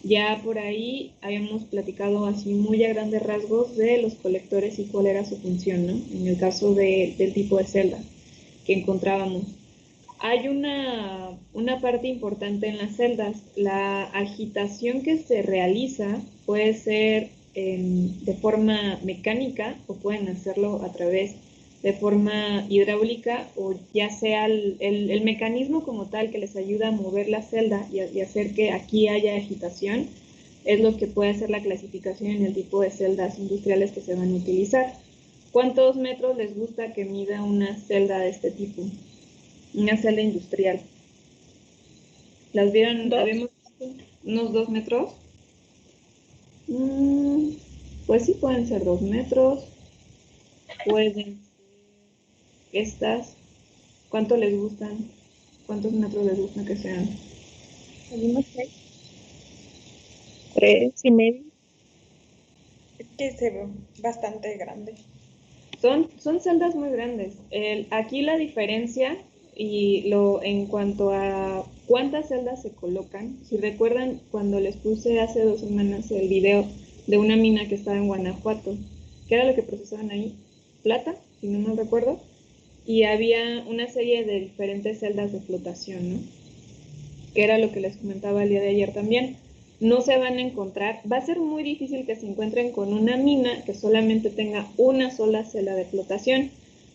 Ya por ahí habíamos platicado así muy a grandes rasgos de los colectores y cuál era su función, ¿no? En el caso del tipo de celda que encontrábamos. Hay una parte importante en las celdas. La agitación que se realiza puede ser de forma mecánica o pueden hacerlo a través de forma hidráulica o ya sea el mecanismo como tal que les ayuda a mover la celda y hacer que aquí haya agitación es lo que puede hacer la clasificación en el tipo de celdas industriales que se van a utilizar. ¿Cuántos metros les gusta que mida una celda de este tipo? Una celda industrial. ¿Las vieron? ¿Dos? ¿Habíamos visto unos 2 metros? Mm, pues sí, pueden ser 2 metros. Pueden ser estas. ¿Cuánto les gustan? ¿Cuántos metros les gustan que sean? ¿Algunos seis? ¿Tres y medio? Es que se ve bastante grande. Son celdas muy grandes. Aquí la diferencia en cuanto a cuántas celdas se colocan, si recuerdan cuando les puse hace 2 semanas el video de una mina que estaba en Guanajuato, ¿qué era lo que procesaban ahí? Plata, si no mal recuerdo, y había una serie de diferentes celdas de flotación, ¿no? Que era lo que les comentaba el día de ayer también. No se van a encontrar, va a ser muy difícil que se encuentren con una mina que solamente tenga una sola celda de flotación,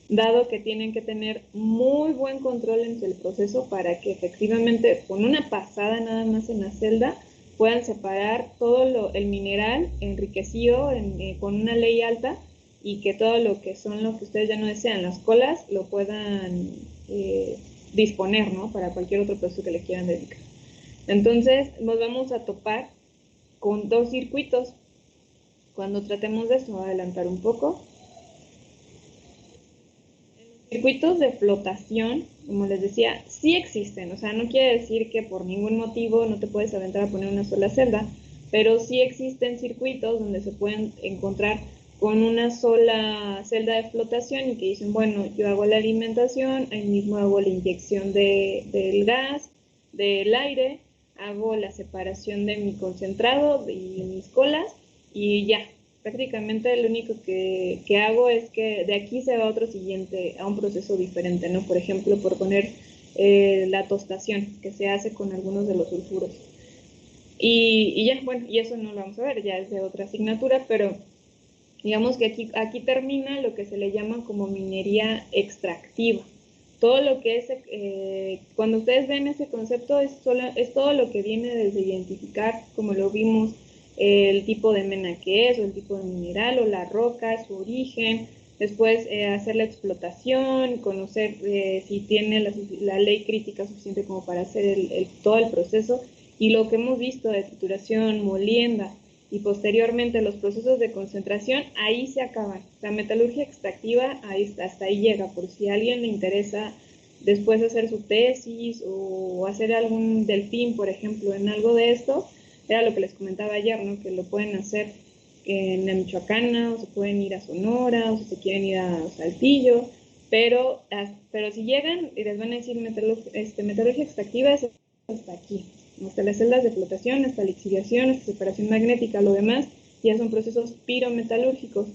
dado que tienen que tener muy buen control en el proceso para que efectivamente con una pasada nada más en la celda puedan separar el mineral enriquecido con una ley alta y que todo lo que son lo que ustedes ya no desean, las colas, lo puedan disponer, ¿no? Para cualquier otro proceso que le quieran dedicar. Entonces nos vamos a topar con dos circuitos. Cuando tratemos de eso, voy a adelantar un poco. Circuitos de flotación, como les decía, sí existen. O sea, no quiere decir que por ningún motivo no te puedes aventar a poner una sola celda, pero sí existen circuitos donde se pueden encontrar con una sola celda de flotación y que dicen, bueno, yo hago la alimentación, ahí mismo hago la inyección del gas, del aire, hago la separación de mi concentrado y mis colas y ya, prácticamente lo único que hago es que de aquí se va a otro siguiente, a un proceso diferente, ¿no? Por ejemplo, por poner la tostación que se hace con algunos de los sulfuros. Y ya, bueno, y eso no lo vamos a ver, ya es de otra asignatura, pero digamos que aquí termina lo que se le llama como minería extractiva. Todo lo que es, cuando ustedes ven ese concepto, es todo lo que viene desde identificar, como lo vimos, el tipo de mena que es, o el tipo de mineral, o la roca, su origen, después hacer la explotación, conocer si tiene la ley crítica suficiente como para hacer todo el proceso, y lo que hemos visto de trituración, molienda, y posteriormente los procesos de concentración, ahí se acaban. La metalurgia extractiva, hasta ahí llega, por si a alguien le interesa después hacer su tesis o hacer algún delfín, por ejemplo, en algo de esto, era lo que les comentaba ayer, ¿no? Que lo pueden hacer en la Michoacana, o se pueden ir a Sonora, o si se quieren ir a Saltillo, pero si llegan y les van a decir metalurgia extractiva es hasta aquí, hasta las celdas de flotación, hasta la lixiviación, hasta separación magnética, lo demás ya son procesos pirometalúrgicos.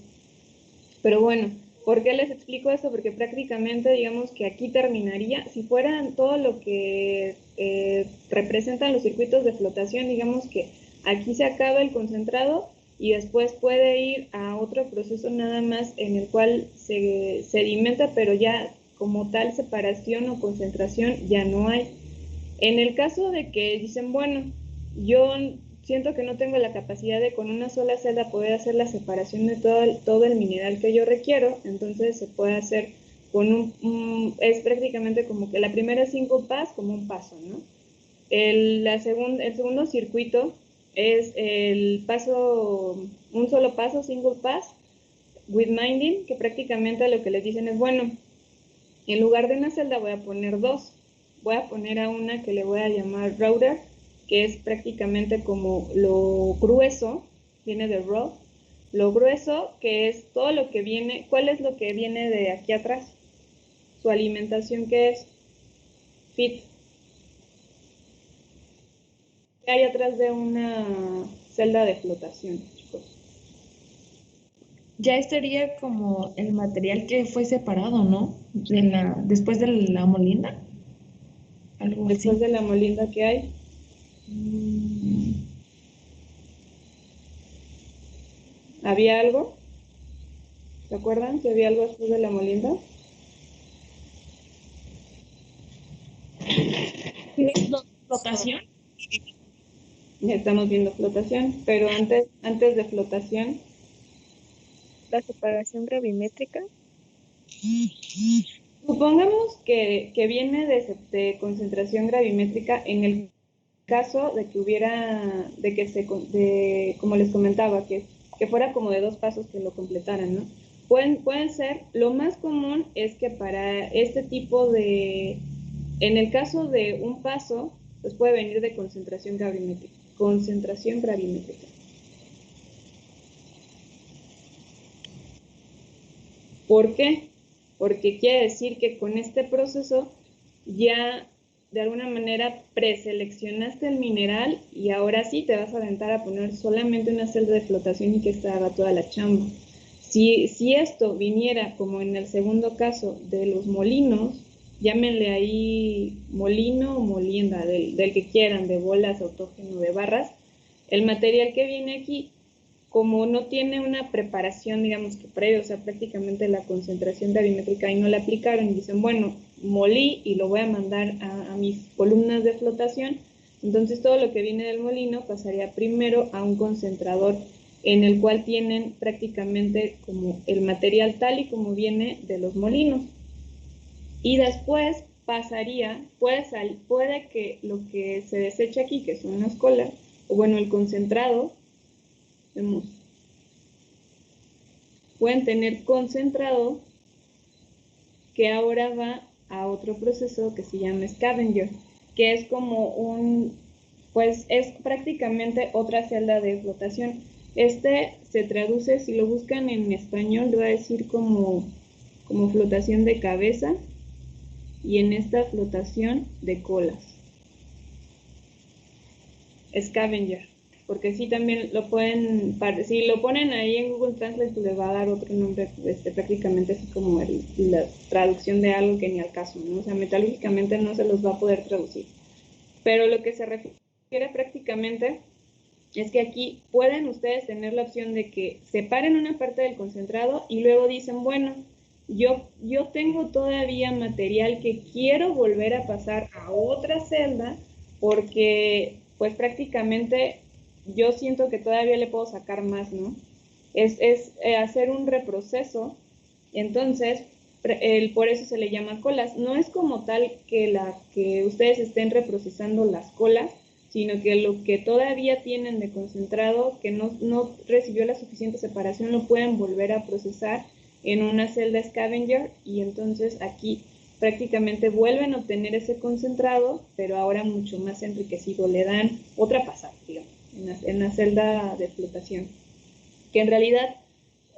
Pero bueno, ¿por qué les explico esto? Porque prácticamente digamos que aquí terminaría, si fueran todo lo que representan los circuitos de flotación, digamos que aquí se acaba el concentrado y después puede ir a otro proceso nada más en el cual se sedimenta, pero ya como tal separación o concentración ya no hay. En el caso de que dicen, bueno, yo siento que no tengo la capacidad de con una sola celda poder hacer la separación de todo el mineral que yo requiero, entonces se puede hacer con es prácticamente como que la primera 5 pas como un paso, ¿no? El segundo circuito es el paso, un solo paso, single pass, with minding, que prácticamente lo que les dicen es, bueno, en lugar de una celda voy a poner dos. Voy a poner a una que le voy a llamar router, que es prácticamente como lo grueso, viene de raw, lo grueso que es todo lo que viene, ¿cuál es lo que viene de aquí atrás? Su alimentación que es fit. hay atrás de una celda de flotación, chicos? Ya estaría como el material que fue separado, ¿no? Después de la molinda, algo Después así. de la molinda que hay, Mm, ¿había algo? ¿Se acuerdan que había algo después de la molinda? Flotación. Ya estamos viendo flotación, pero antes de flotación, La separación gravimétrica. supongamos que viene de concentración gravimétrica en el caso de que hubiera, de que como les comentaba, que fuera como de 2 pasos que lo completaran, ¿no? Pueden ser, lo más común es que para este tipo de, en el caso de un paso, pues puede venir de concentración gravimétrica. Concentración gravimétrica. ¿Por qué? Porque quiere decir que con este proceso ya de alguna manera preseleccionaste el mineral y ahora sí te vas a aventar a poner solamente una celda de flotación y que esta haga toda la chamba. Si esto viniera como en el segundo caso de los molinos, llámenle ahí molino o molienda, del que quieran, de bolas, autógeno, de barras, el material que viene aquí como no tiene una preparación, digamos que previa, o sea, prácticamente la concentración gravimétrica ahí no la aplicaron y dicen, bueno, molí y lo voy a mandar a mis columnas de flotación, entonces todo lo que viene del molino pasaría primero a un concentrador en el cual tienen prácticamente como el material tal y como viene de los molinos. Y después pasaría, puede que lo que se desecha aquí, que son las colas, o bueno, el concentrado, vemos pueden tener concentrado que ahora va a otro proceso que se llama scavenger, que es como pues es prácticamente otra celda de flotación. Este se traduce, si lo buscan en español, va a decir como flotación de cabeza y en esta flotación de colas. Scavenger, porque sí también lo pueden, si lo ponen ahí en Google Translate, pues les va a dar otro nombre, prácticamente así como la traducción de algo que ni al caso, ¿no? O sea, metalúrgicamente no se los va a poder traducir. Pero lo que se refiere prácticamente es que aquí pueden ustedes tener la opción de que separen una parte del concentrado y luego dicen, bueno, yo tengo todavía material que quiero volver a pasar a otra celda porque pues prácticamente yo siento que todavía le puedo sacar más, ¿no? Es hacer un reproceso, entonces por eso se le llama colas. No es como tal que ustedes estén reprocesando las colas, sino que lo que todavía tienen de concentrado, que no recibió la suficiente separación, lo pueden volver a procesar en una celda scavenger y entonces aquí prácticamente vuelven a obtener ese concentrado, pero ahora mucho más enriquecido, le dan otra pasada, digamos, en la celda de flotación, que en realidad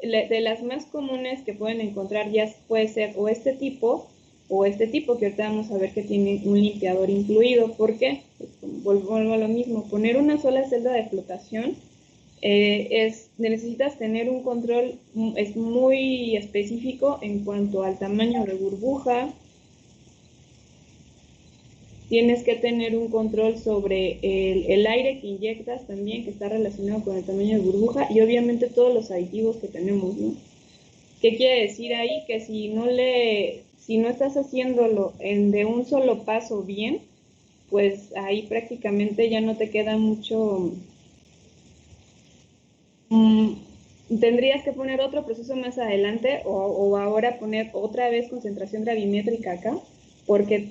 de las más comunes que pueden encontrar ya puede ser o este tipo que ahorita vamos a ver que tiene un limpiador incluido. ¿Por qué? Pues, vuelvo a lo mismo, poner una sola celda de flotación necesitas tener un control es muy específico en cuanto al tamaño de burbuja. Tienes que tener un control sobre el aire que inyectas también, que está relacionado con el tamaño de burbuja y obviamente todos los aditivos que tenemos, ¿no? ¿Qué quiere decir ahí? Que si no estás haciéndolo de un solo paso bien, pues ahí prácticamente ya no te queda mucho. Mm, Tendrías que poner otro proceso más adelante o ahora poner otra vez concentración gravimétrica acá, porque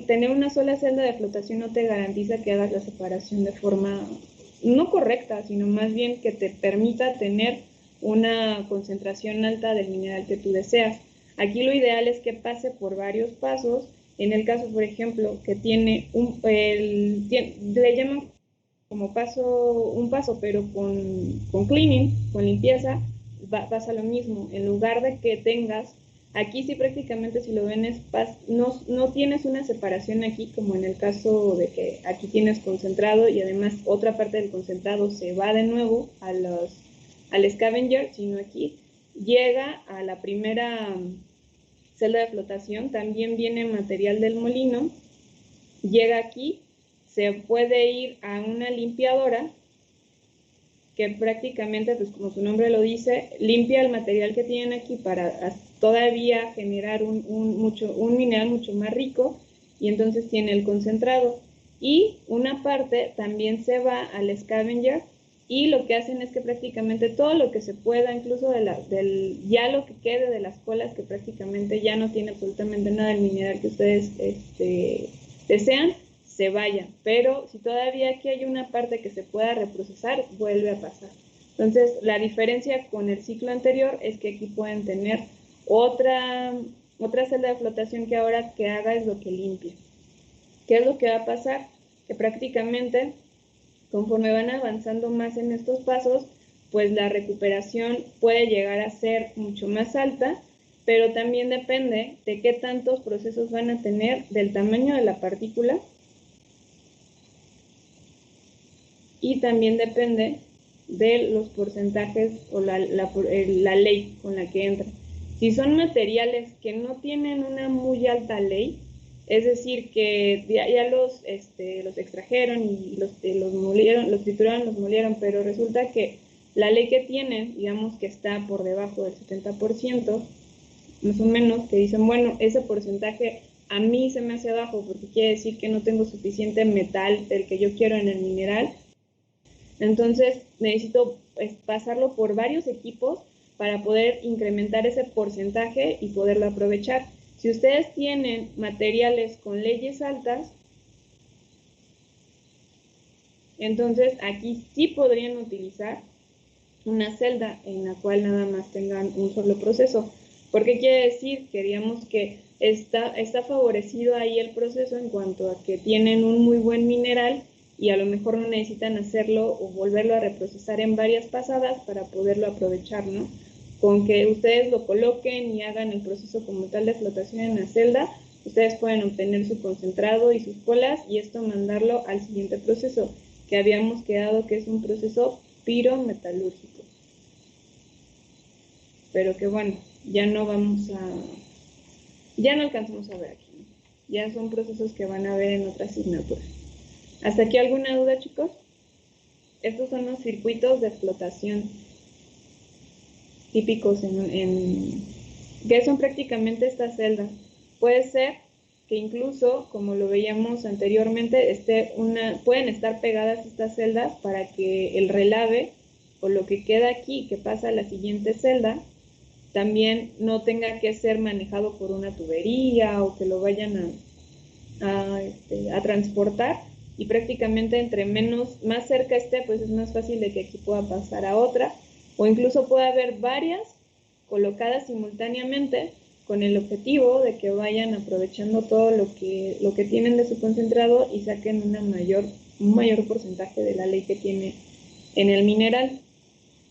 tener una sola celda de flotación no te garantiza que hagas la separación de forma no correcta, sino más bien que te permita tener una concentración alta del mineral que tú deseas. Aquí lo ideal es que pase por varios pasos. En el caso, por ejemplo, que tiene le llaman como un paso, pero con cleaning, con limpieza, pasa lo mismo. En lugar de que tengas Aquí sí prácticamente si lo ven no tienes una separación aquí como en el caso de que aquí tienes concentrado y además otra parte del concentrado se va de nuevo al scavenger, sino aquí llega a la primera celda de flotación, también viene material del molino, llega aquí, se puede ir a una limpiadora que prácticamente, pues como su nombre lo dice, limpia el material que tienen aquí para todavía generar un mineral mucho más rico y entonces tiene el concentrado. Y una parte también se va al scavenger y lo que hacen es que prácticamente todo lo que se pueda, incluso ya lo que quede de las colas, que prácticamente ya no tiene absolutamente nada del mineral que ustedes desean, se vayan, pero si todavía aquí hay una parte que se pueda reprocesar, vuelve a pasar. Entonces, la diferencia con el ciclo anterior es que aquí pueden tener otra celda de flotación que ahora que haga es lo que limpia. ¿Qué es lo que va a pasar? Que prácticamente, conforme van avanzando más en estos pasos, pues la recuperación puede llegar a ser mucho más alta, pero también depende de qué tantos procesos van a tener, del tamaño de la partícula, y también depende de los porcentajes o la ley con la que entra. Si son materiales que no tienen una muy alta ley, es decir, que ya los extrajeron y los molieron, los trituraron, los molieron, pero resulta que la ley que tienen, digamos que está por debajo del 70%, más o menos, que dicen, bueno, ese porcentaje a mí se me hace bajo porque quiere decir que no tengo suficiente metal del que yo quiero en el mineral. Entonces necesito pasarlo por varios equipos para poder incrementar ese porcentaje y poderlo aprovechar. Si ustedes tienen materiales con leyes altas, entonces aquí sí podrían utilizar una celda en la cual nada más tengan un solo proceso. ¿Por qué quiere decir? Que digamos que está favorecido ahí el proceso en cuanto a que tienen un muy buen mineral y a lo mejor no necesitan hacerlo o volverlo a reprocesar en varias pasadas para poderlo aprovechar, ¿no? Con que ustedes lo coloquen y hagan el proceso como tal de flotación en la celda, ustedes pueden obtener su concentrado y sus colas y esto mandarlo al siguiente proceso, que habíamos quedado que es un proceso pirometalúrgico. Pero que bueno, ya no alcanzamos a ver aquí, ¿no? Ya son procesos que van a ver en otra asignatura. ¿Hasta aquí alguna duda, chicos? Estos son los circuitos de flotación típicos que son prácticamente estas celdas. Puede ser que incluso, como lo veíamos anteriormente, pueden estar pegadas estas celdas para que el relave o lo que queda aquí, que pasa a la siguiente celda, también no tenga que ser manejado por una tubería o que lo vayan a transportar, y prácticamente entre más cerca esté, pues es más fácil de que aquí pueda pasar a otra, o incluso puede haber varias colocadas simultáneamente con el objetivo de que vayan aprovechando todo lo que tienen de su concentrado y saquen un mayor porcentaje de la ley que tiene en el mineral.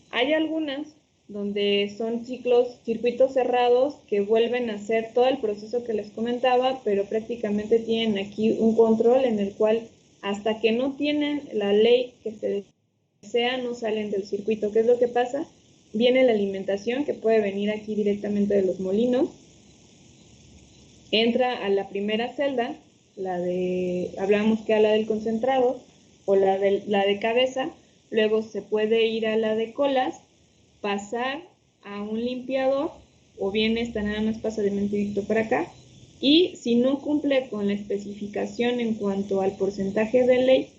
Hay algunas donde son circuitos cerrados que vuelven a hacer todo el proceso que les comentaba, pero prácticamente tienen aquí un control en el cual hasta que no tienen la ley que se desea no salen del circuito. ¿Qué es lo que pasa? Viene la alimentación, que puede venir aquí directamente de los molinos, entra a la primera celda, hablamos que a la del concentrado o la de cabeza, luego se puede ir a la de colas, pasar a un limpiador, o bien esta nada más pasa de mentidito para acá, y si no cumple con la especificación en cuanto al porcentaje de ley,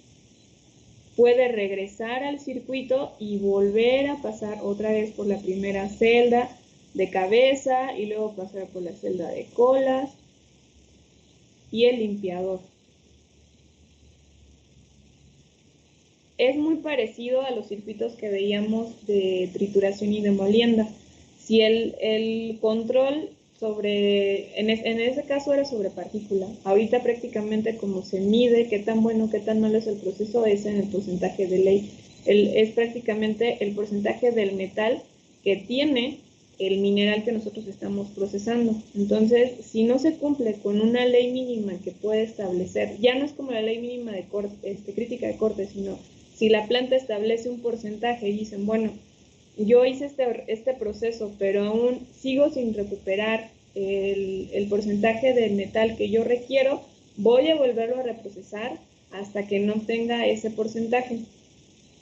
puede regresar al circuito y volver a pasar otra vez por la primera celda de cabeza y luego pasar por la celda de colas y el limpiador. Es muy parecido a los circuitos que veíamos de trituración y de molienda. Si el control en ese caso era sobre partícula, ahorita prácticamente como se mide qué tan bueno, qué tan malo es el proceso, es en el porcentaje de ley. Es prácticamente el porcentaje del metal que tiene el mineral que nosotros estamos procesando. Entonces, si no se cumple con una ley mínima que puede establecer, ya no es como la ley mínima de corte, crítica de corte, sino si la planta establece un porcentaje y dicen, bueno, yo hice este proceso, pero aún sigo sin recuperar el porcentaje de metal que yo requiero, voy a volverlo a reprocesar hasta que no tenga ese porcentaje.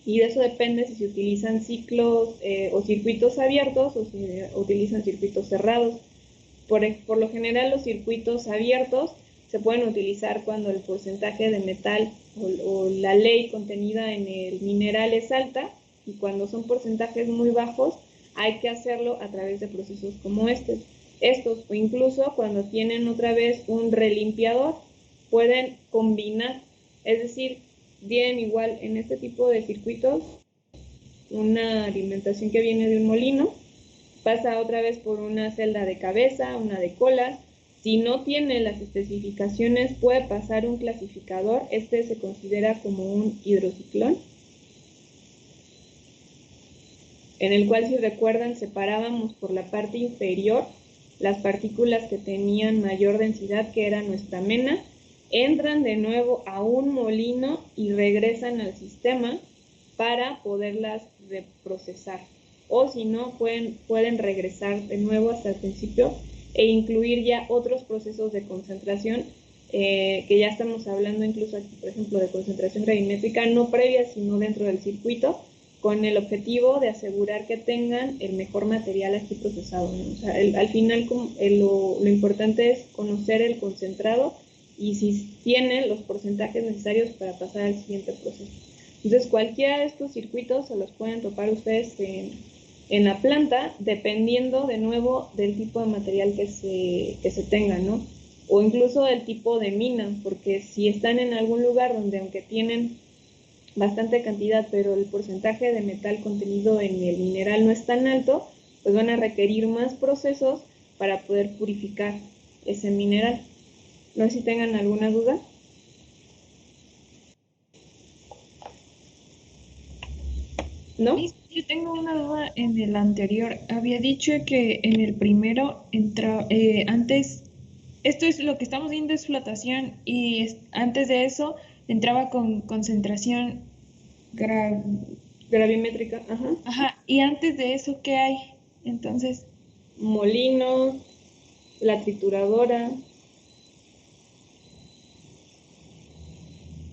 Y de eso depende si se utilizan ciclos o circuitos abiertos o si utilizan circuitos cerrados. Por lo general, los circuitos abiertos se pueden utilizar cuando el porcentaje de metal o la ley contenida en el mineral es alta, y cuando son porcentajes muy bajos hay que hacerlo a través de procesos como estos, o incluso cuando tienen otra vez un relimpiador, pueden combinar, es decir, vienen igual en este tipo de circuitos una alimentación que viene de un molino, pasa otra vez por una celda de cabeza, una de cola. Si no tiene las especificaciones, puede pasar un clasificador. Este se considera como un hidrociclón, en el cual, si recuerdan, separábamos por la parte inferior las partículas que tenían mayor densidad, que era nuestra mena, entran de nuevo a un molino y regresan al sistema para poderlas reprocesar. O si no, pueden regresar de nuevo hasta el principio e incluir ya otros procesos de concentración, que ya estamos hablando incluso aquí, por ejemplo, de concentración gravimétrica, no previa, sino dentro del circuito, con el objetivo de asegurar que tengan el mejor material aquí procesado, ¿no? O sea, al final lo importante es conocer el concentrado y si tiene los porcentajes necesarios para pasar al siguiente proceso. Entonces, cualquiera de estos circuitos se los pueden topar ustedes en la planta, dependiendo de nuevo del tipo de material que se tenga, ¿no? O incluso del tipo de mina, porque si están en algún lugar donde, aunque tienen bastante cantidad, pero el porcentaje de metal contenido en el mineral no es tan alto, pues van a requerir más procesos para poder purificar ese mineral. No sé si tengan alguna duda. ¿No? Sí, yo tengo una duda en el anterior. Había dicho que en el primero entra, antes, esto es lo que estamos viendo es flotación y antes de eso entraba con concentración gra- Gravimétrica, ajá. Ajá, y antes de eso, ¿qué hay? Entonces, Molino, la trituradora,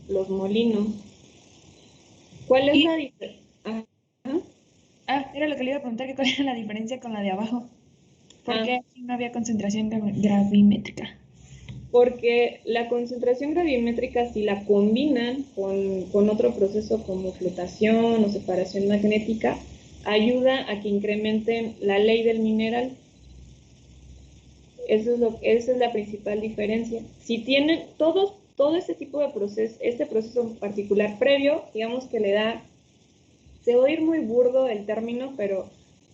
los molinos. ¿Cuál es y, la diferencia? era lo que le iba a preguntar, que cuál era la diferencia con la de abajo. ¿Por Ah, qué aquí no había concentración gravimétrica? porque la concentración gravimétrica, si la combinan con otro proceso como flotación o separación magnética, ayuda a que incrementen la ley del mineral. Esa es la principal diferencia. Si tienen todo este tipo de proceso, este proceso en particular previo, digamos que le da, se va a oír muy burdo el término, pero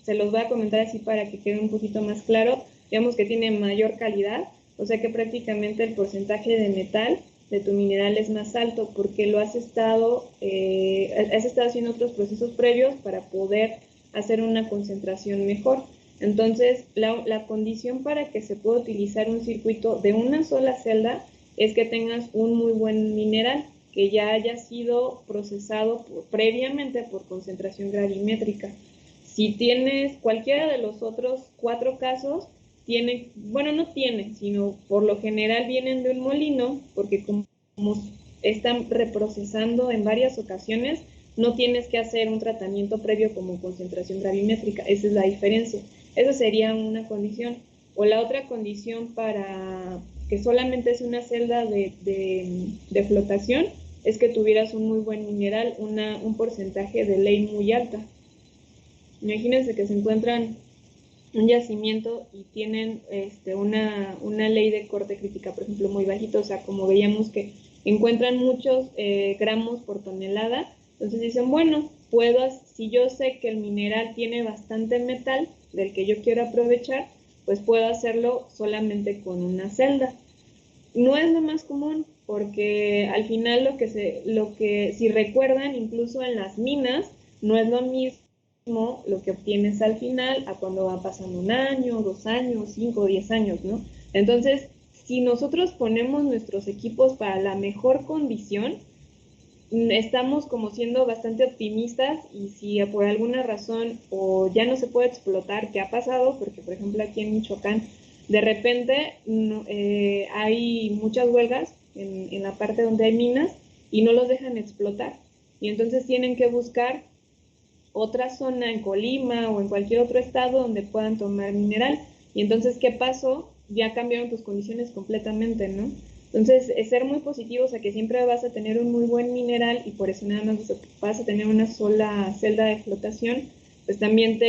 se los voy a comentar así para que quede un poquito más claro. Digamos que tiene mayor calidad, o sea que prácticamente el porcentaje de metal de tu mineral es más alto porque has estado haciendo otros procesos previos para poder hacer una concentración mejor. Entonces, la condición para que se pueda utilizar un circuito de una sola celda es que tengas un muy buen mineral que ya haya sido procesado previamente por concentración gravimétrica. Si tienes cualquiera de los otros 4 casos, sino por lo general vienen de un molino, porque como están reprocesando en varias ocasiones, no tienes que hacer un tratamiento previo como concentración gravimétrica. Esa es la diferencia. Esa sería una condición. O la otra condición para que solamente es una celda de flotación es que tuvieras un muy buen mineral, un porcentaje de ley muy alta. Imagínense que se encuentran un yacimiento y tienen una ley de corte crítica, por ejemplo, muy bajito, o sea, como veíamos que encuentran muchos gramos por tonelada, entonces dicen, bueno, si yo sé que el mineral tiene bastante metal del que yo quiero aprovechar, pues puedo hacerlo solamente con una celda. No es lo más común, porque al final si recuerdan, incluso en las minas, no es lo mismo lo que obtienes al final a cuando va pasando 1 año, 2 años, 5, 10 años, ¿no? Entonces, si nosotros ponemos nuestros equipos para la mejor condición, estamos como siendo bastante optimistas, y si por alguna razón o ya no se puede explotar, ¿qué ha pasado? Porque, por ejemplo, aquí en Michoacán, de repente hay muchas huelgas en la parte donde hay minas y no los dejan explotar. Y entonces tienen que buscar otra zona en Colima o en cualquier otro estado donde puedan tomar mineral. Y entonces, ¿qué pasó? Ya cambiaron tus condiciones completamente, ¿no? Entonces, es ser muy positivos a que siempre vas a tener un muy buen mineral, y por eso nada más vas a tener una sola celda de flotación, pues también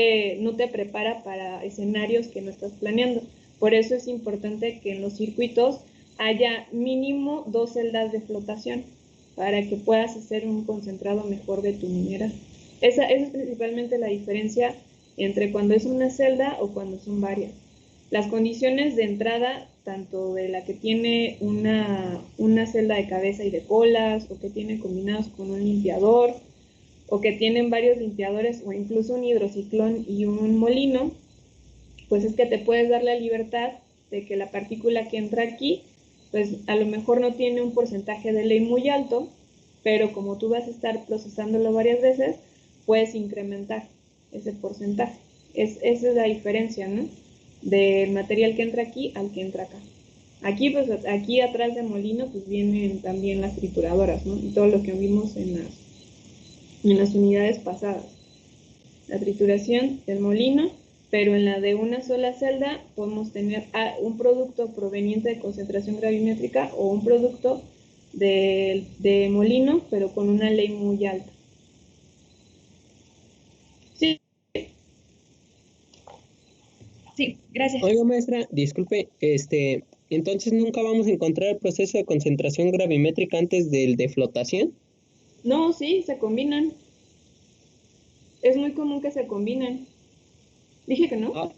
no te prepara para escenarios que no estás planeando. Por eso es importante que en los circuitos haya mínimo 2 celdas de flotación para que puedas hacer un concentrado mejor de tu mineral. Esa es principalmente la diferencia entre cuando es una celda o cuando son varias. Las condiciones de entrada, tanto de la que tiene una celda de cabeza y de colas, o que tiene combinados con un limpiador, o que tienen varios limpiadores, o incluso un hidrociclón y un molino, pues es que te puedes dar la libertad de que la partícula que entra aquí, pues a lo mejor no tiene un porcentaje de ley muy alto, pero como tú vas a estar procesándolo varias veces, puedes incrementar ese porcentaje. Esa es la diferencia, ¿no? Del material que entra aquí al que entra acá. Aquí, pues, aquí atrás del molino, pues vienen también las trituradoras, ¿no? Y todo lo que vimos en las unidades pasadas. La trituración del molino, pero en la de una sola celda podemos tener un producto proveniente de concentración gravimétrica o un producto de molino, pero con una ley muy alta. Sí. Sí, gracias. Oiga, maestra, disculpe, entonces nunca vamos a encontrar el proceso de concentración gravimétrica antes del de flotación. No, sí, se combinan. Es muy común que se combinen. Dije que no.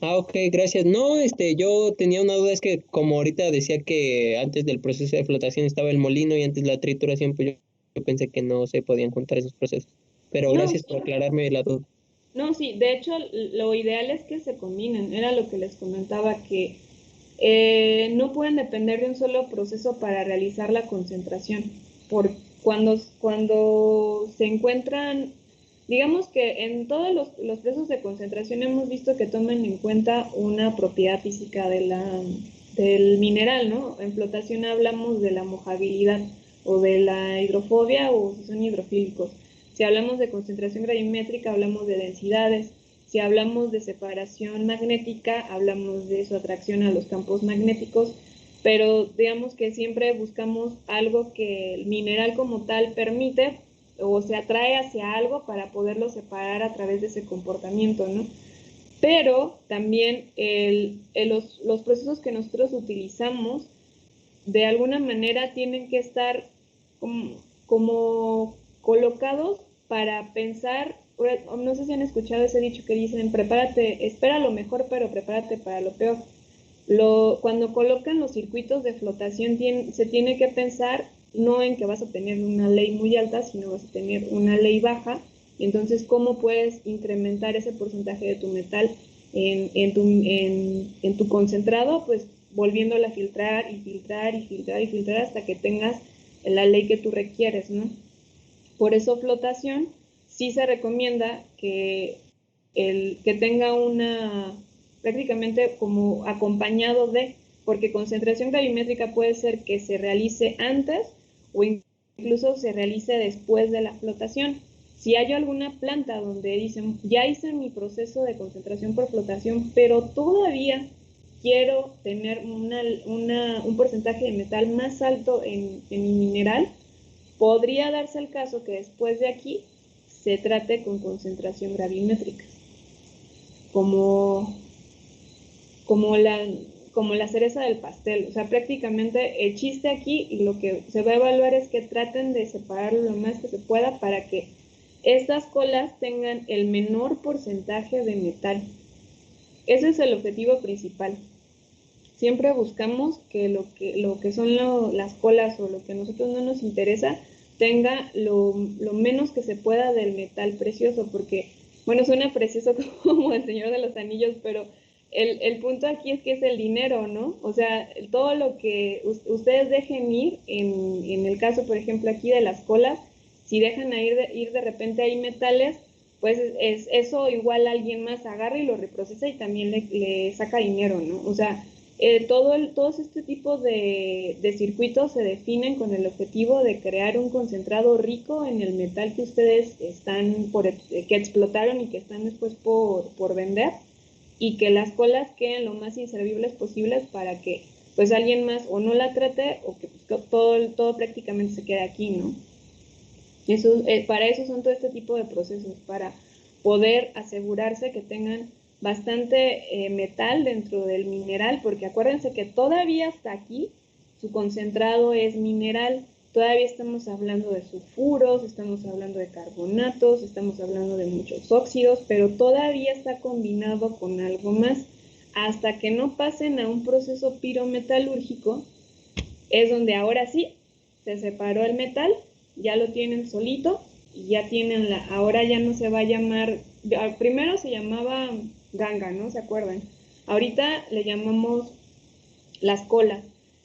Ok, gracias. No, yo tenía una duda, es que como ahorita decía que antes del proceso de flotación estaba el molino y antes la trituración, pues yo pensé que no se podían juntar esos procesos. Pero No, gracias por aclararme la duda. no, sí, de hecho lo ideal es que se combinen. Era lo que les comentaba, que no pueden depender de un solo proceso para realizar la concentración. Por cuando se encuentran, digamos que en todos los procesos de concentración hemos visto que toman en cuenta una propiedad física del mineral, ¿no? En flotación hablamos de la mojabilidad o de la hidrofobia, o si son hidrofílicos. Si hablamos de concentración gravimétrica, hablamos de densidades. Si hablamos de separación magnética, hablamos de su atracción a los campos magnéticos, pero digamos que siempre buscamos algo que el mineral como tal permite, o se atrae hacia algo para poderlo separar a través de ese comportamiento, ¿no? Pero también los procesos que nosotros utilizamos, de alguna manera tienen que estar como colocados para pensar. No sé si han escuchado ese dicho que dicen: prepárate, espera lo mejor, pero prepárate para lo peor. Cuando colocan los circuitos de flotación, se tiene que pensar no en que vas a tener una ley muy alta, sino vas a tener una ley baja. Entonces, ¿cómo puedes incrementar ese porcentaje de tu metal en tu concentrado? Pues volviéndola a filtrar y filtrar y filtrar y filtrar hasta que tengas la ley que tú requieres, ¿no? Por eso flotación sí se recomienda que tenga prácticamente como acompañado de, porque concentración gravimétrica puede ser que se realice antes o incluso se realice después de la flotación. Si hay alguna planta donde dicen: ya hice mi proceso de concentración por flotación, pero todavía quiero tener un porcentaje de metal más alto en mi mineral, podría darse el caso que después de aquí se trate con concentración gravimétrica, como, como, la, como la cereza del pastel. O sea, prácticamente el chiste aquí, y lo que se va a evaluar, es que traten de separarlo lo más que se pueda para que estas colas tengan el menor porcentaje de metal. Ese es el objetivo principal. Siempre buscamos que lo que son las colas, o lo que a nosotros no nos interesa, tenga lo menos que se pueda del metal precioso, porque Bueno, suena precioso como el Señor de los Anillos, pero el punto aquí es que es el dinero, ¿no? O sea, todo lo que ustedes dejen ir, en el caso, por ejemplo, aquí de las colas, si dejan ir de repente ahí metales, pues eso igual alguien más agarra y lo reprocesa y también le saca dinero, ¿no? O sea, todos este tipo de circuitos se definen con el objetivo de crear un concentrado rico en el metal que ustedes que explotaron y que están después por vender, y que las colas queden lo más inservibles posibles para que pues alguien más o no la trate o que pues, todo prácticamente se quede aquí, ¿no? Para eso son todo este tipo de procesos, para poder asegurarse que tengan bastante metal dentro del mineral, porque acuérdense que todavía hasta aquí su concentrado es mineral, todavía estamos hablando de sulfuros, estamos hablando de carbonatos, estamos hablando de muchos óxidos, pero todavía está combinado con algo más. Hasta que no pasen a un proceso pirometalúrgico, es donde ahora sí se separó el metal, ya lo tienen solito y ya tienen ahora ya no se va a llamar, primero se llamaba ganga, ¿no? ¿Se acuerdan? Ahorita le llamamos las colas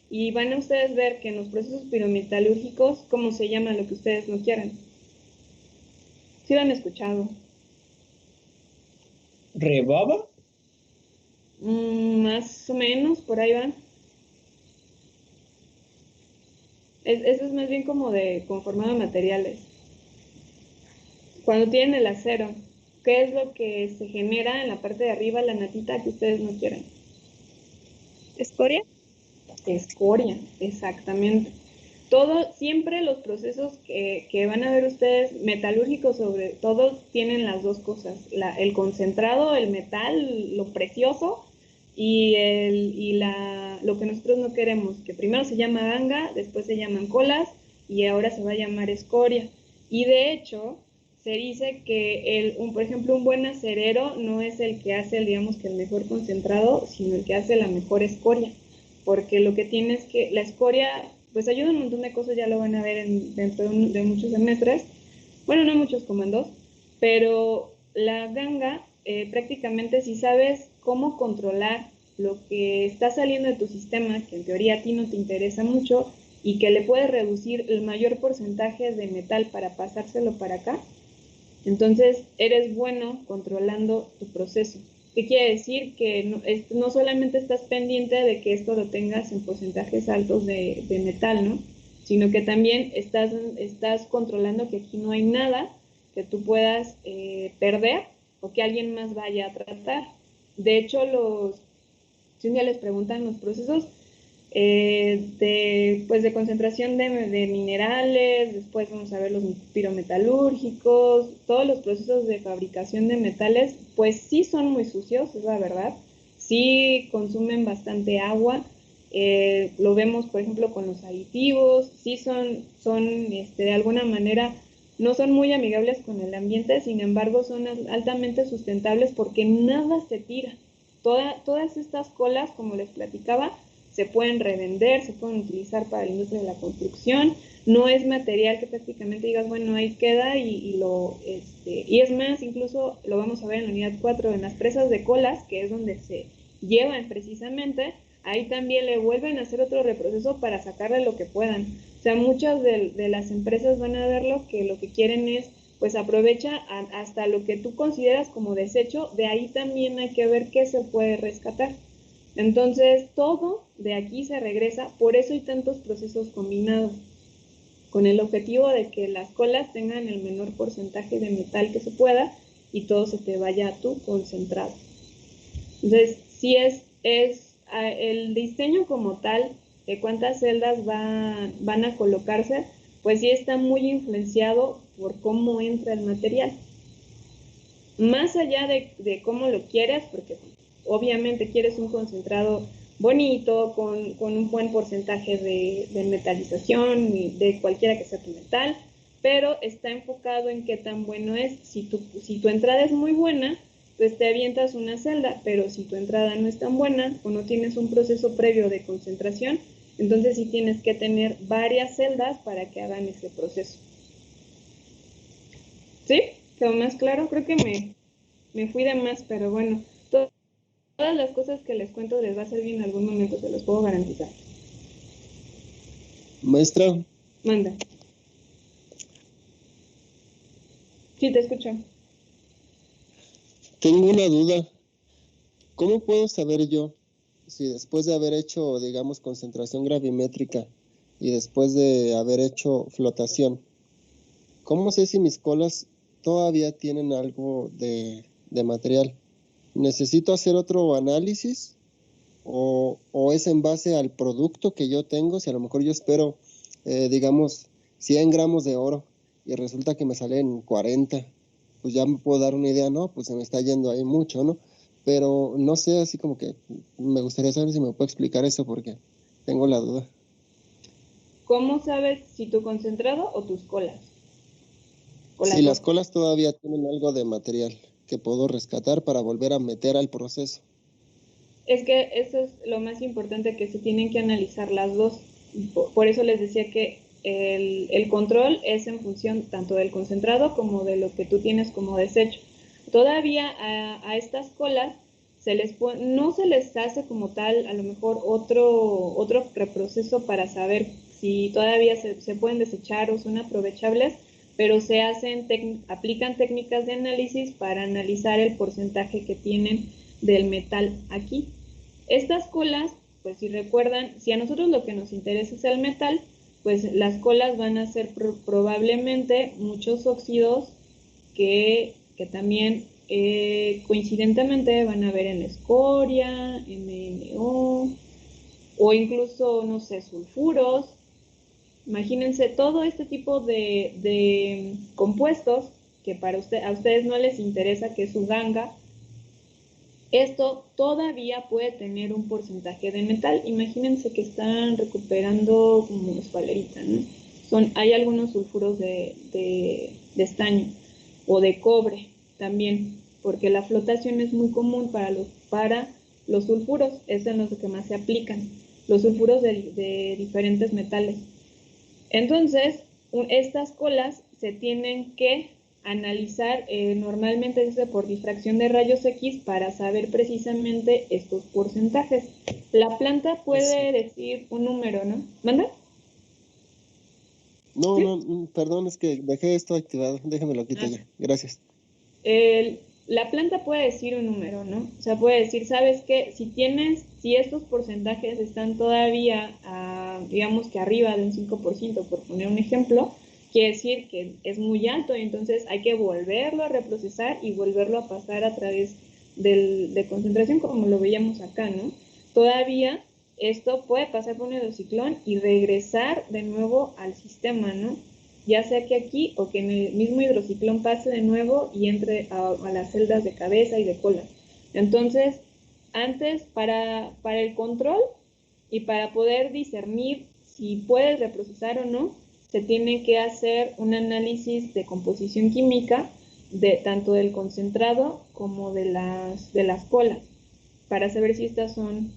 y van a ustedes ver que en los procesos pirometalúrgicos, ¿cómo se llama lo que ustedes no quieran? ¿Sí lo han escuchado? ¿Rebaba? Más o menos, por ahí van. Eso es más bien como de conformado de materiales. Cuando tienen el acero, ¿qué es lo que se genera en la parte de arriba, la natita que ustedes no quieren? ¿Escoria? Escoria, exactamente. Siempre los procesos que van a ver ustedes, metalúrgicos sobre todo, tienen las dos cosas, el concentrado, el metal, lo precioso, lo que nosotros no queremos, que primero se llama ganga, después se llaman colas y ahora se va a llamar escoria. Y de hecho, se dice que por ejemplo, un buen acerero no es el que hace, digamos que el mejor concentrado, sino el que hace la mejor escoria, porque lo que tiene es que la escoria pues ayuda un montón de cosas, ya lo van a ver dentro de muchos semestres, bueno, no muchos como en dos, pero la ganga prácticamente si sabes cómo controlar lo que está saliendo de tu sistema, que en teoría a ti no te interesa mucho, y que le puedes reducir el mayor porcentaje de metal para pasárselo para acá, entonces eres bueno controlando tu proceso. ¿Qué quiere decir? Que no solamente estás pendiente de que esto lo tengas en porcentajes altos de metal, ¿no? Sino que también estás controlando que aquí no hay nada que tú puedas perder o que alguien más vaya a tratar. De hecho, si un día les preguntan los procesos, pues de concentración de minerales, después vamos a ver los pirometalúrgicos, todos los procesos de fabricación de metales, pues sí son muy sucios, es la verdad, sí consumen bastante agua, lo vemos por ejemplo con los aditivos, sí de alguna manera no son muy amigables con el ambiente, sin embargo son altamente sustentables porque nada se tira. Todas estas colas, como les platicaba, se pueden revender, se pueden utilizar para la industria de la construcción, no es material que prácticamente digas, bueno, ahí queda y es más, incluso lo vamos a ver en la unidad 4, en las presas de colas, que es donde se llevan precisamente, ahí también le vuelven a hacer otro reproceso para sacarle lo que puedan. O sea, muchas de las empresas van a verlo que lo que quieren es, pues aprovecha hasta lo que tú consideras como desecho, de ahí también hay que ver qué se puede rescatar. Entonces, todo de aquí se regresa, por eso hay tantos procesos combinados, con el objetivo de que las colas tengan el menor porcentaje de metal que se pueda y todo se te vaya a tu concentrado. Entonces, si es el diseño como tal, de cuántas celdas van a colocarse, pues sí está muy influenciado por cómo entra el material. Más allá de cómo lo quieres, porque obviamente quieres un concentrado bonito, con un buen porcentaje de metalización, de cualquiera que sea tu metal, pero está enfocado en qué tan bueno es. Si tu entrada es muy buena, pues te avientas una celda, pero si tu entrada no es tan buena o no tienes un proceso previo de concentración, entonces sí tienes que tener varias celdas para que hagan ese proceso. ¿Sí? ¿Quedó más claro? Creo que me fui de más, pero bueno, todas las cosas que les cuento les va a servir en algún momento, se los puedo garantizar. Maestra, Manda. Sí, te escucho. tengo una duda. ¿Cómo puedo saber yo si después de haber hecho, digamos, concentración gravimétrica y después de haber hecho flotación, cómo sé si mis colas todavía tienen algo de material? ¿Necesito hacer otro análisis o es en base al producto que yo tengo? Si a lo mejor yo espero, digamos, 100 gramos de oro y resulta que me salen 40, pues ya me puedo dar una idea, ¿no? Pues se me está yendo ahí mucho, ¿no? Pero no sé, así como que me gustaría saber si me puede explicar eso porque tengo la duda. ¿Cómo sabes si tu concentrado o tus colas? O Si las las dos. colas todavía tienen algo de material que puedo rescatar para volver a meter al proceso. Es que eso es lo más importante, que se tienen que analizar las dos. Por eso les decía que el control es en función tanto del concentrado como de lo que tú tienes como desecho. Todavía a estas colas no se les hace como tal a lo mejor otro reproceso para saber si todavía se pueden desechar o son aprovechables, pero aplican técnicas de análisis para analizar el porcentaje que tienen del metal aquí. Estas colas, pues si recuerdan, si a nosotros lo que nos interesa es el metal, pues las colas van a ser probablemente muchos óxidos que también coincidentemente van a ver en escoria, MnO o incluso, no sé, sulfuros. Imagínense todo este tipo de compuestos que a ustedes no les interesa, que es su ganga. Esto todavía puede tener un porcentaje de metal. Imagínense que están recuperando como esfalerita, ¿no? Hay algunos sulfuros de estaño o de cobre también, porque la flotación es muy común para los sulfuros, es en los que más se aplican, los sulfuros de diferentes metales. Entonces, estas colas se tienen que analizar, normalmente es por difracción de rayos X, para saber precisamente estos porcentajes. La planta puede decir un número, ¿no? ¿Manda? No, ¿Sí? no, perdón, es que dejé esto activado. Déjame lo quito ya. Gracias. La planta puede decir un número, ¿no? O sea, puede decir, ¿sabes qué? Si estos porcentajes están todavía, digamos que arriba de un 5%, por poner un ejemplo, quiere decir que es muy alto, y entonces hay que volverlo a reprocesar y volverlo a pasar a través de concentración, como lo veíamos acá, ¿no? Todavía esto puede pasar por un hidrociclón y regresar de nuevo al sistema, ¿no? Ya sea que aquí o que en el mismo hidrociclón pase de nuevo y entre a las celdas de cabeza y de cola. Entonces, antes, para el control y para poder discernir si puedes reprocesar o no, se tiene que hacer un análisis de composición química tanto del concentrado como de las colas, para saber si estas son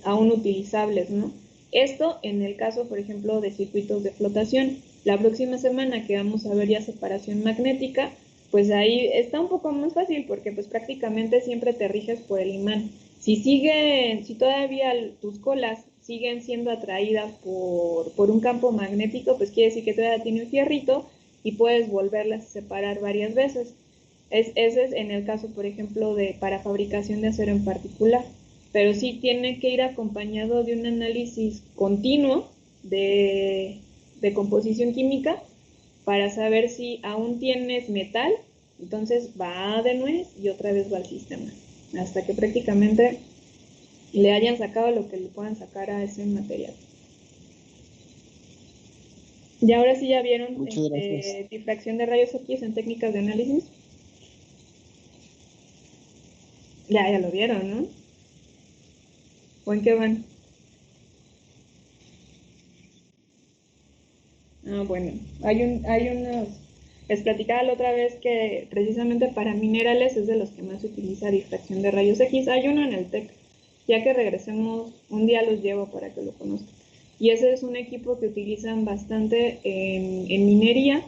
aún utilizables, ¿no? Esto en el caso, por ejemplo, de circuitos de flotación. La próxima semana que vamos a ver ya separación magnética, pues ahí está un poco más fácil, porque pues prácticamente siempre te riges por el imán. Si todavía tus colas siguen siendo atraídas por un campo magnético, pues quiere decir que todavía tiene un fierrito y puedes volverlas a separar varias veces. Ese es en el caso, por ejemplo, para fabricación de acero en particular, pero sí tiene que ir acompañado de un análisis continuo de composición química para saber si aún tienes metal. Entonces va de nuez y otra vez va al sistema, hasta que prácticamente le hayan sacado lo que le puedan sacar a ese material. Y ahora sí ya vieron Muchas gracias. difracción de rayos X en técnicas de análisis. Ya lo vieron, ¿no? ¿O en qué van? Bueno, hay unos, les platicaba la otra vez que precisamente para minerales es de los que más se utiliza difracción de rayos X. Hay uno en el TEC, ya que regresemos, un día los llevo para que lo conozcan. Y ese es un equipo que utilizan bastante en minería,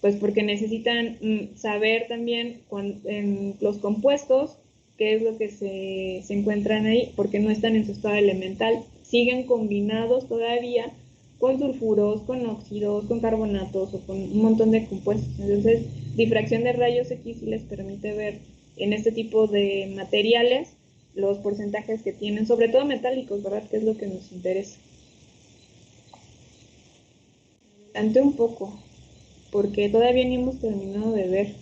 Pues porque necesitan saber también en los compuestos qué es lo que se encuentran ahí, porque no están en su estado elemental, siguen combinados todavía con sulfuros, con óxidos, con carbonatos o con un montón de compuestos. Entonces, difracción de rayos X sí les permite ver en este tipo de materiales los porcentajes que tienen, sobre todo metálicos, ¿verdad? Que es lo que nos interesa. Adelante un poco, porque todavía ni hemos terminado de ver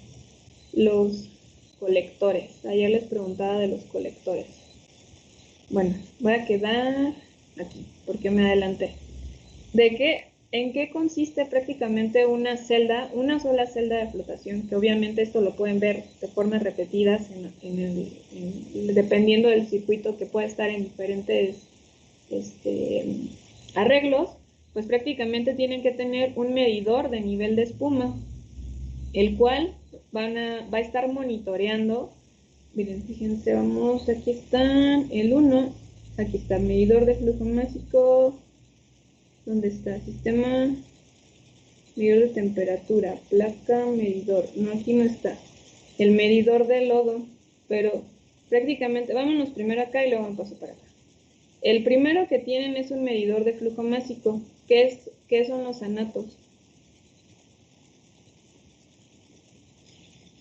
los colectores. Ayer les preguntaba de los colectores. Bueno, voy a quedar aquí, porque me adelanté. ¿En qué consiste prácticamente una sola celda de flotación? Que obviamente esto lo pueden ver de formas repetidas dependiendo del circuito que pueda estar en diferentes arreglos, pues prácticamente tienen que tener un medidor de nivel de espuma, el cual va a estar monitoreando. Miren, fíjense, aquí está el 1, aquí está medidor de flujo másico. ¿Dónde está? Sistema, medidor de temperatura, placa, medidor. No, aquí no está. El medidor de lodo, pero prácticamente, vámonos primero acá y luego me paso para acá. El primero que tienen es un medidor de flujo másico. ¿Qué son los anatos?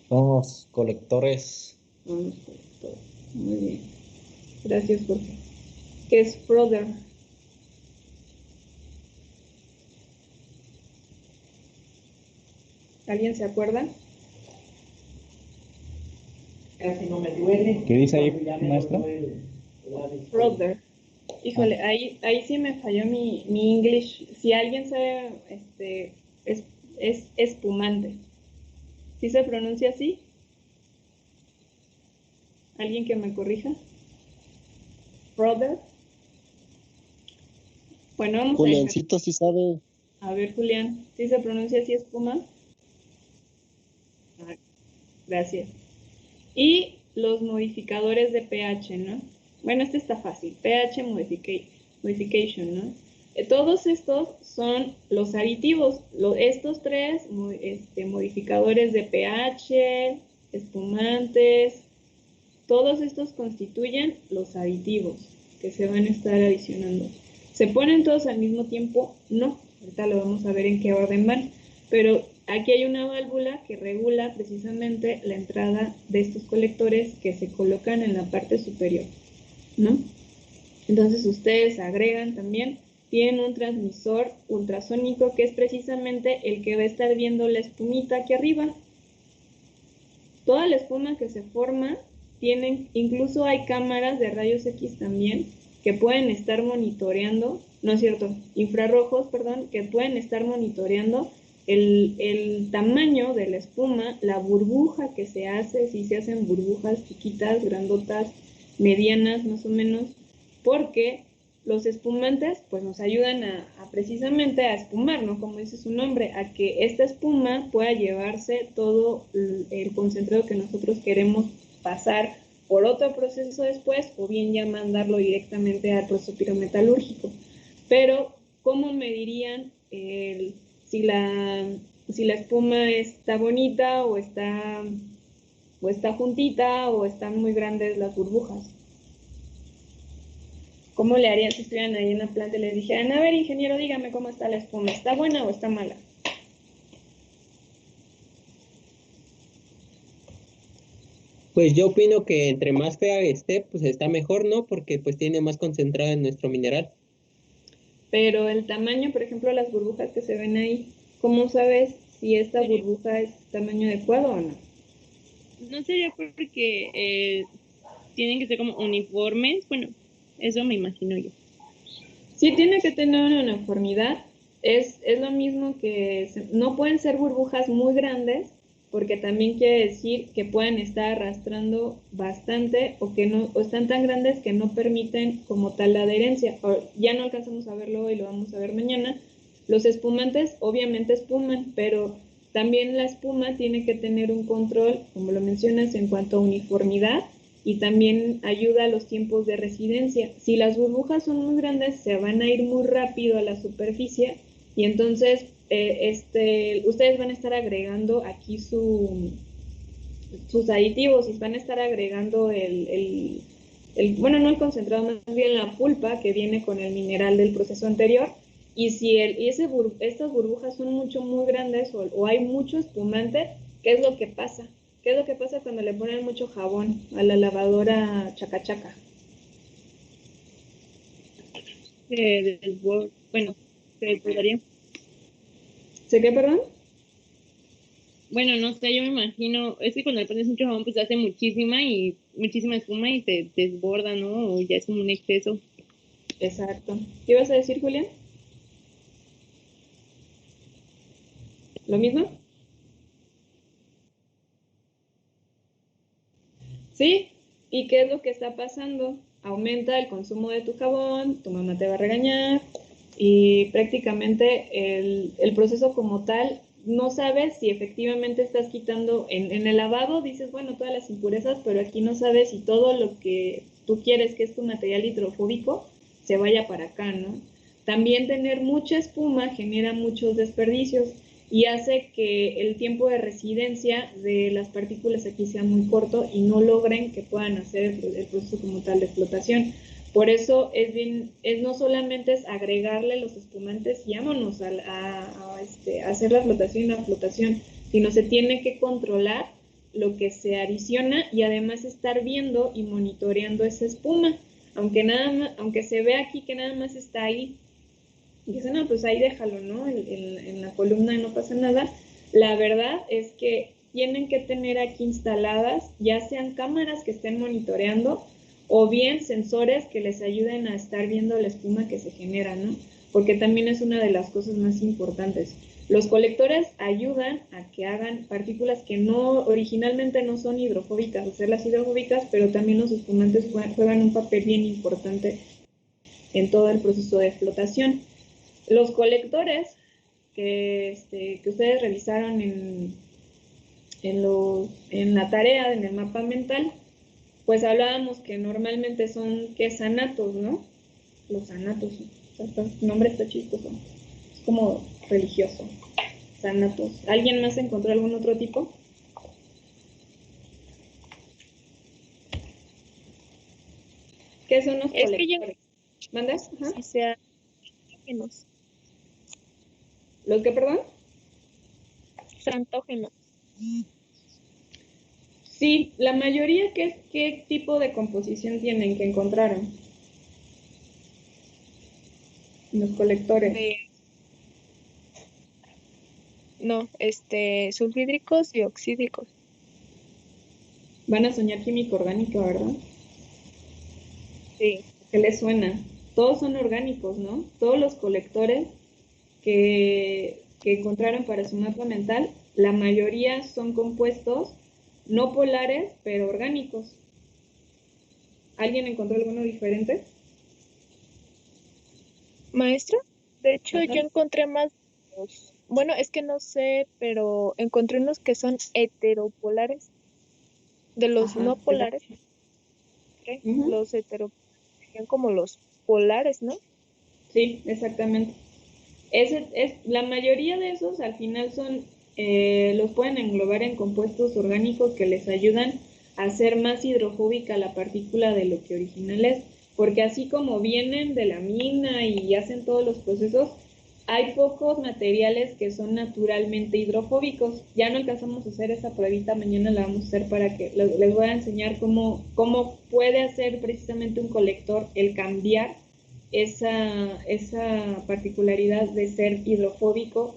Son los colectores. Vamos, colectores. Muy bien. Gracias, Jorge. ¿Qué es Froder? ¿Alguien se acuerda? Casi no me duele. ¿Qué dice ahí, maestra? Froder. Híjole, ahí sí me falló mi English. Si alguien sabe, es espumante. ¿Sí se pronuncia así? ¿Alguien que me corrija? Froder. Bueno, vamos Juliancito sí sabe. a ver, Julián, ¿sí se pronuncia así espuma? Ah, gracias. Y los modificadores de pH, ¿no? Bueno, este está fácil. pH modification, ¿no? Todos estos son los aditivos. Estos tres modificadores de pH, espumantes, todos estos constituyen los aditivos que se van a estar adicionando. ¿Se ponen todos al mismo tiempo? No. Ahorita lo vamos a ver en qué orden van. Pero aquí hay una válvula que regula precisamente la entrada de estos colectores que se colocan en la parte superior, ¿no? Entonces ustedes agregan también, tienen un transmisor ultrasónico que es precisamente el que va a estar viendo la espumita aquí arriba. Toda la espuma que se forma incluso hay cámaras de rayos X también que pueden estar monitoreando, no es cierto, infrarrojos, perdón, que pueden estar monitoreando el tamaño de la espuma, la burbuja que se hace, si se hacen burbujas chiquitas, grandotas, medianas más o menos, porque los espumantes pues nos ayudan a precisamente a espumar, ¿no? Como dice su nombre, a que esta espuma pueda llevarse todo el concentrado que nosotros queremos pasar por otro proceso después, o bien ya mandarlo directamente al proceso pirometalúrgico. Pero, ¿cómo medirían si la espuma está bonita o está juntita o están muy grandes las burbujas? ¿Cómo le harían si estuvieran ahí en la planta y les dijeran, a ver, ingeniero, dígame cómo está la espuma? ¿Está buena o está mala? Pues yo opino que entre más fea esté, pues está mejor, ¿no? Porque pues tiene más concentrado en nuestro mineral. Pero el tamaño, por ejemplo, las burbujas que se ven ahí, ¿cómo sabes si esta burbuja es tamaño adecuado o no? No sería porque tienen que ser como uniformes. Bueno, eso me imagino yo. Sí tiene que tener una uniformidad. Es lo mismo que no pueden ser burbujas muy grandes, porque también quiere decir que pueden estar arrastrando bastante o están tan grandes que no permiten como tal la adherencia. Ya no alcanzamos a verlo hoy, lo vamos a ver mañana. Los espumantes obviamente espuman, pero también la espuma tiene que tener un control, como lo mencionas, en cuanto a uniformidad, y también ayuda a los tiempos de residencia. Si las burbujas son muy grandes, se van a ir muy rápido a la superficie y entonces ustedes van a estar agregando aquí sus aditivos y van a estar agregando bueno, no el concentrado, más bien la pulpa que viene con el mineral del proceso anterior. Y si estas burbujas son muy grandes o hay mucho espumante, ¿qué es lo que pasa? ¿Qué es lo que pasa cuando le ponen mucho jabón a la lavadora chacachaca? Bueno, se desbordaría. ¿Sé qué, perdón? Bueno, no sé, yo me imagino, es que cuando le pones mucho jabón, pues hace muchísima espuma y se desborda, ¿no? O ya es como un exceso. Exacto. ¿Qué ibas a decir, Julián? ¿Lo mismo? ¿Sí? ¿Y qué es lo que está pasando? Aumenta el consumo de tu jabón, tu mamá te va a regañar y prácticamente el proceso como tal no sabes si efectivamente estás quitando, en el lavado dices, bueno, todas las impurezas, pero aquí no sabes si todo lo que tú quieres, que es tu material hidrofóbico, se vaya para acá, ¿no? También tener mucha espuma genera muchos desperdicios y hace que el tiempo de residencia de las partículas aquí sea muy corto y no logren que puedan hacer el proceso como tal de flotación. Por eso no solamente es agregarle los espumantes y vámonos a hacer la flotación, sino se tiene que controlar lo que se adiciona y además estar viendo y monitoreando esa espuma. Aunque se ve aquí que nada más está ahí, y dicen, no, pues ahí déjalo, ¿no? En la columna y no pasa nada. La verdad es que tienen que tener aquí instaladas, ya sean cámaras que estén monitoreando o bien sensores que les ayuden a estar viendo la espuma que se genera, ¿no? Porque también es una de las cosas más importantes. Los colectores ayudan a que hagan partículas que originalmente no son hidrofóbicas, hacerlas hidrofóbicas, pero también los espumantes juegan un papel bien importante en todo el proceso de flotación. Los colectores que ustedes revisaron en la tarea, en el mapa mental, pues hablábamos que normalmente son sanatos, ¿no? Los sanatos, el nombre está chistoso, es como religioso, sanatos. ¿Alguien más encontró algún otro tipo? ¿Qué son los Es que ya colectores? ¿Mandas? Ajá. si sea santógenos. ¿Los que, perdón? Santógenos. Sí, la mayoría, ¿qué tipo de composición tienen que encontraron? Los colectores. No, sulfídricos y oxídricos. Van a soñar química orgánica, ¿verdad? Sí. ¿Qué les suena? Todos son orgánicos, ¿no? Todos los colectores que encontraron para su mapa mental, la mayoría son compuestos no polares, pero orgánicos. ¿Alguien encontró alguno diferente? Maestra, de hecho Ajá. yo encontré más, bueno, es que no sé, pero encontré unos que son heteropolares. De los Ajá, no polares, ¿qué? uh-huh. Los heteropolares serían como los polares, ¿no? Sí, exactamente. La mayoría de esos al final los pueden englobar en compuestos orgánicos que les ayudan a hacer más hidrofóbica la partícula de lo que original es, porque así como vienen de la mina y hacen todos los procesos, hay pocos materiales que son naturalmente hidrofóbicos. Ya no alcanzamos a hacer esa pruebita, mañana la vamos a hacer para que les voy a enseñar cómo puede hacer precisamente un colector el cambiar esa particularidad de ser hidrofóbico,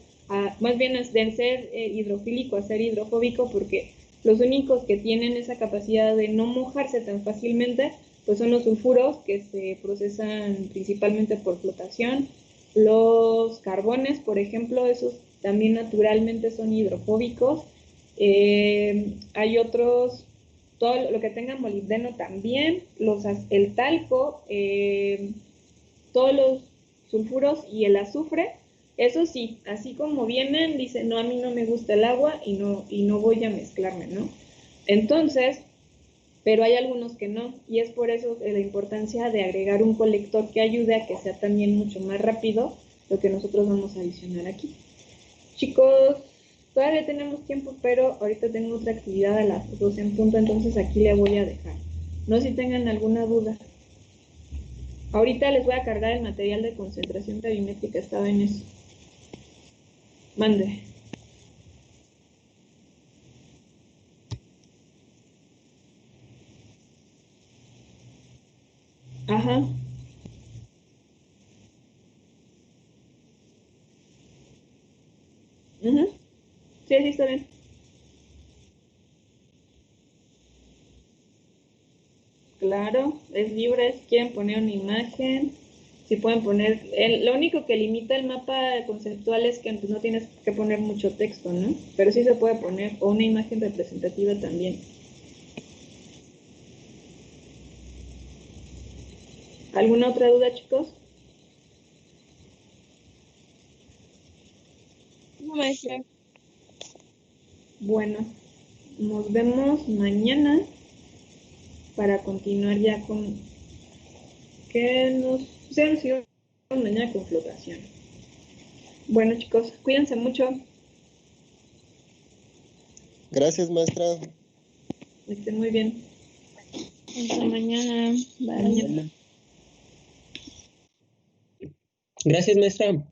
más bien de ser hidrofílico a ser hidrofóbico, porque los únicos que tienen esa capacidad de no mojarse tan fácilmente, pues son los sulfuros que se procesan principalmente por flotación. Los carbones, por ejemplo, esos también naturalmente son hidrofóbicos. Hay otros, todo lo que tenga molibdeno también, el talco, todos los sulfuros y el azufre, eso sí, así como vienen, dicen, no, a mí no me gusta el agua y no voy a mezclarme, ¿no? Entonces, pero hay algunos que no, y es por eso la importancia de agregar un colector que ayude a que sea también mucho más rápido lo que nosotros vamos a adicionar aquí. Chicos, todavía tenemos tiempo, pero ahorita tengo otra actividad a las 12 en punto, entonces aquí le voy a dejar. No sé si tengan alguna duda. Ahorita les voy a cargar el material de concentración gravimétrica, estaba en eso. Mande. Ajá. Ujú. Sí, sí, está bien. Claro, es libre, si quieren poner una imagen, si pueden poner, lo único que limita el mapa conceptual es que pues, no tienes que poner mucho texto, ¿no? Pero sí se puede poner, o una imagen representativa también. ¿Alguna otra duda, chicos? No, maestra. Bueno, nos vemos mañana para continuar ya con que nos sigamos mañana con flotación. Bueno, chicos, cuídense mucho. Gracias, maestra. Estén muy bien. Hasta mañana. Bye. Mañana. Gracias, maestra.